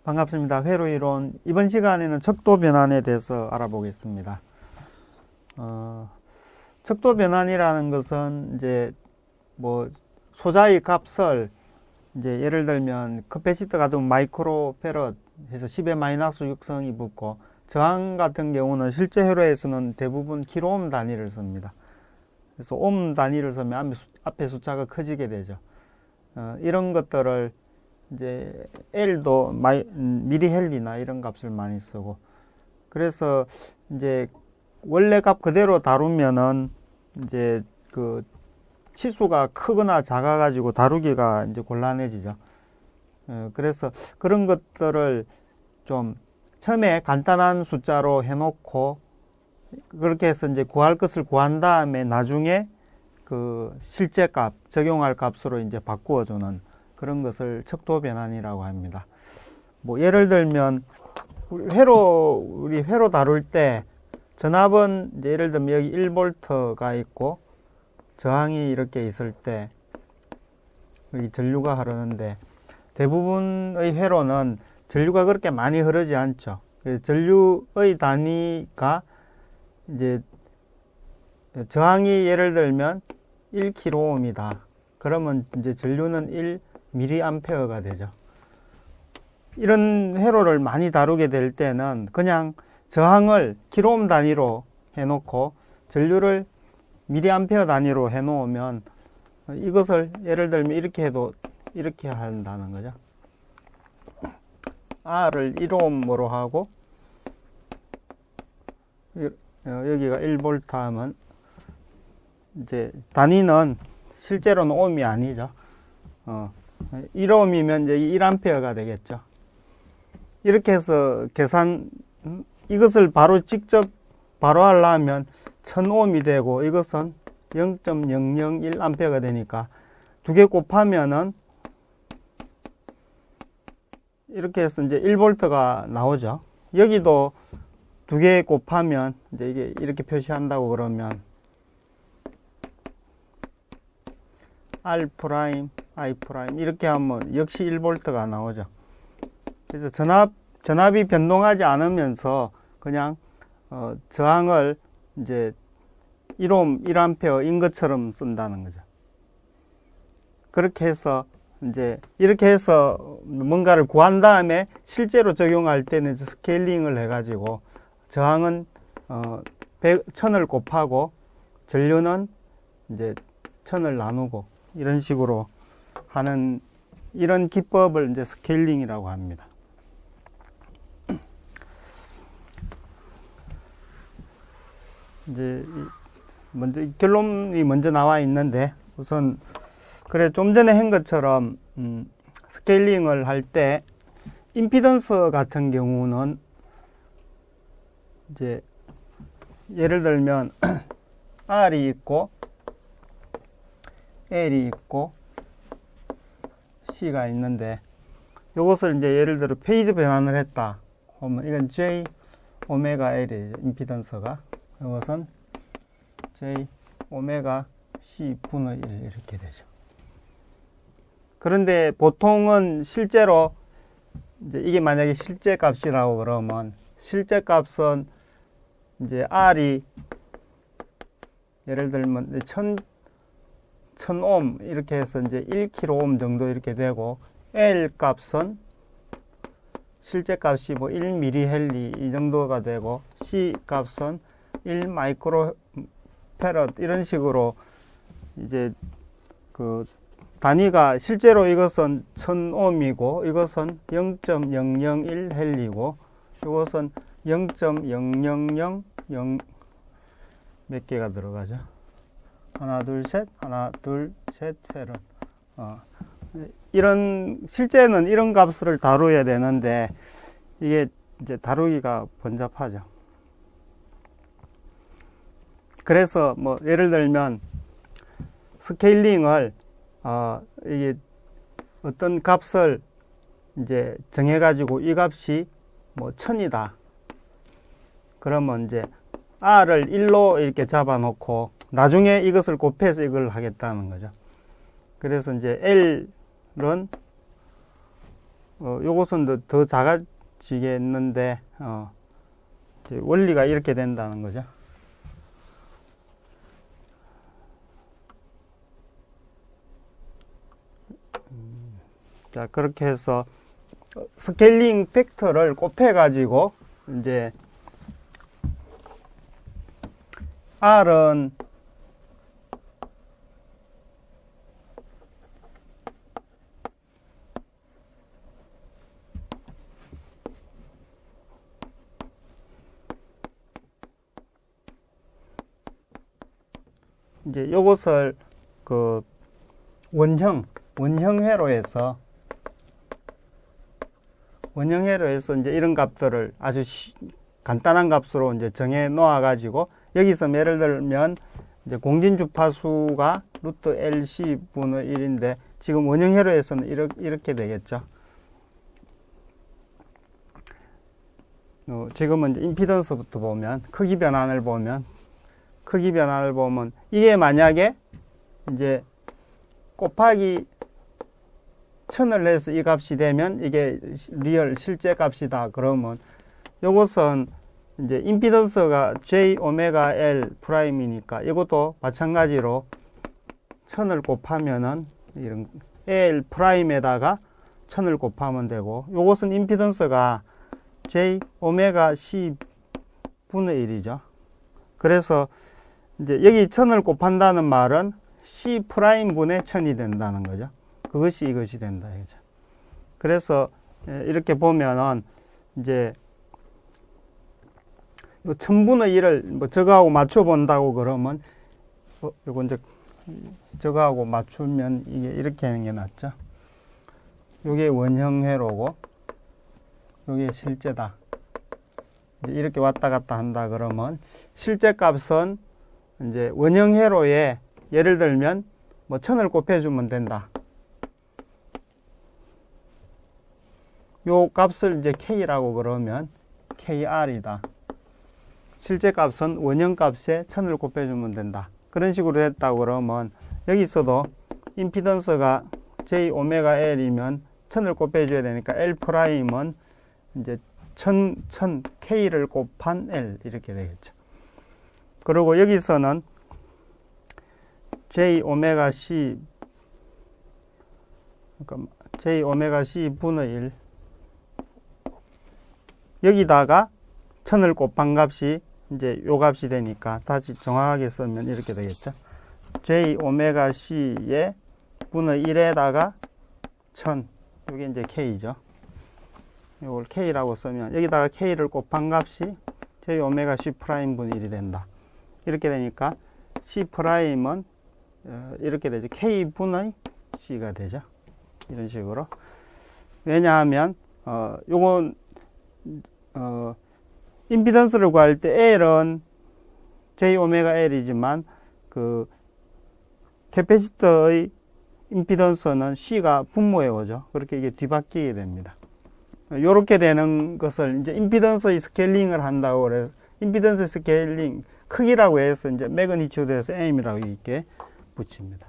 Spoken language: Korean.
반갑습니다. 회로이론. 이번 시간에는 척도 변환에 대해서 알아보겠습니다. 척도 변환이라는 것은 이제 뭐 소자의 값을 이제 예를 들면 커패시터 같은 마이크로 페럿 해서 10의 마이너스 6성이 붙고, 저항 같은 경우는 실제 회로에서는 대부분 킬로옴 단위를 씁니다. 그래서 옴 단위를 쓰면 앞에 숫자가 커지게 되죠. 이런 것들을 이제 L도 미리헬리나 이런 값을 많이 쓰고, 그래서 이제 원래 값 그대로 다루면은 이제 그 치수가 크거나 작아가지고 다루기가 이제 곤란해지죠. 그래서 그런 것들을 좀 처음에 간단한 숫자로 해놓고, 그렇게 해서 이제 구할 것을 구한 다음에 나중에 그 실제 값, 적용할 값으로 이제 바꾸어주는 그런 것을 척도 변환이라고 합니다. 뭐 예를 들면 우리 회로 다룰 때 전압은 이제 예를 들면 여기 1V가 있고 저항이 이렇게 있을 때 여기 전류가 흐르는데, 대부분의 회로는 전류가 그렇게 많이 흐르지 않죠. 전류의 단위가 이제 저항이 예를 들면 1kΩ이다. 그러면 이제 전류는 1mA가 되죠. 이런 회로를 많이 다루게 될 때는 그냥 저항을 킬로옴 단위로 해놓고 전류를 mA 단위로 해놓으면, 이것을 예를 들면 이렇게 해도 이렇게 한다는 거죠. R을 1옴으로 하고 여기가 1V 하면 이제 단위는 실제로는 옴이 아니죠. 1옴이면 이제 1A가 되겠죠. 이렇게 해서 이것을 바로 직접 바로 하려면 1000옴이 되고, 이것은 0.001A가 되니까 두 개 곱하면은 이렇게 해서 이제 1V가 나오죠. 여기도 두 개 곱하면 이제 이게 이렇게 표시한다고 그러면 R 프라임, I 프라임 이렇게 하면 역시 1V가 나오죠. 그래서 전압이 변동하지 않으면서 그냥 저항을 이제 1옴 1A인 것처럼 쓴다는 거죠. 그렇게 해서 이제 이렇게 해서 뭔가를 구한 다음에 실제로 적용할 때는 스케일링을 해가지고 저항은 1000을 곱하고 전류는 이제 1000을 나누고 이런 식으로 하는 이런 기법을 이제 스케일링이라고 합니다. 이제 먼저 결론이 먼저 나와 있는데, 우선 그래 좀 전에 한 것처럼 스케일링을 할 때 임피던스 같은 경우는 이제 예를 들면 R이 있고 L이 있고 C가 있는데, 이것을 이제 예를 들어 페이즈 변환을 했다 하면 이건 J 오메가 L이죠. 임피던스가 이것은 J 오메가 C 분의 1 이렇게 되죠. 그런데 보통은 실제로 이제 이게 만약에 실제 값이라고 그러면, 실제 값은 이제 R이 예를 들면 1000옴 이렇게 해서 이제 1kΩ 정도 이렇게 되고, L 값은 실제 값이 뭐 1mH 이 정도가 되고, C 값은 1 마이크로 페럿 이런 식으로 이제 그 단위가 실제로 이것은 1000옴이고 이것은 0.001헬리고 이것은 0.0000 몇 개가 들어가죠. 하나 둘 셋 페럿. 이런 실제는 이런 값을 다루어야 되는데 이게 이제 다루기가 번잡하죠. 그래서 뭐 예를 들면 스케일링을 이게 어떤 값을 이제 정해가지고 이 값이 뭐 1000이다. 그러면 이제 R을 1로 이렇게 잡아놓고 나중에 이것을 곱해서 이걸 하겠다는 거죠. 그래서 이제 L은 요것은 더 작아지겠는데, 이제 원리가 이렇게 된다는 거죠. 자, 그렇게 해서 스케일링 팩터를 곱해가지고, 이제, R은 이제 요것을 그 원형회로 해서 이제 이런 값들을 아주 간단한 값으로 이제 정해 놓아 가지고 여기서 예를 들면 이제 공진 주파수가 루트 LC 분의 1인데 지금 원형회로 해서는 이렇게 되겠죠. 지금은 이제 임피던스부터 보면 크기 변환을 보면 이게 만약에 이제 곱하기 1000을 해서 이 값이 되면 이게 리얼 실제 값이다. 그러면 요것은 이제 임피던스가 J 오메가 L 프라임이니까 이것도 마찬가지로 1000을 곱하면은 이런 L 프라임에다가 1000을 곱하면 되고 요것은 임피던스가 J 오메가 C 분의 1이죠. 그래서 이제 여기 1000을 곱한다는 말은 C 프라임 분의 1000이 된다는 거죠. 그것이 이것이 된다. 이거죠. 그래서 이렇게 보면은 이제 1000분의 1을 뭐 저거하고 맞춰 본다고 그러면 요거 이제 저거하고 맞추면 이게 이렇게 하는 게 낫죠. 요게 원형회로고 요게 실제다. 이렇게 왔다 갔다 한다 그러면 실제 값은 이제 원형회로에 예를 들면 뭐 1000을 곱해주면 된다. 요 값을 이제 K라고 그러면 KR이다. 실제 값은 원형 값에 1000을 곱해주면 된다. 그런 식으로 됐다고 그러면 여기서도 임피던스가 J 오메가 L이면 1000을 곱해줘야 되니까 L 프라임은 이제 1000 K를 곱한 L 이렇게 되겠죠. 그리고 여기서는 J 오메가 C 그러니까 J 오메가 C 분의 1 여기다가 1000을 곱한 값이 이제 요 값이 되니까 다시 정확하게 쓰면 이렇게 되겠죠. J 오메가 C의 분의 1에다가 1000 이게 이제 K죠. 이걸 K라고 쓰면 여기다가 K를 곱한 값이 J 오메가 C 프라임 분의 1이 된다. 이렇게 되니까 C 프라임은 이렇게 되죠. K 분의 C가 되죠. 이런 식으로. 왜냐하면 요건 임피던스를 구할 때 L은 J 오메가 L이지만 그 캐패시터의 임피던스는 C가 분모에 오죠. 그렇게 이게 뒤바뀌게 됩니다. 요렇게 되는 것을 이제 임피던스의 스케일링을 한다고 그래서 임피던스 스케일링 크기라고 해서 이제 매그니튜드에서 M이라고 이렇게 붙입니다.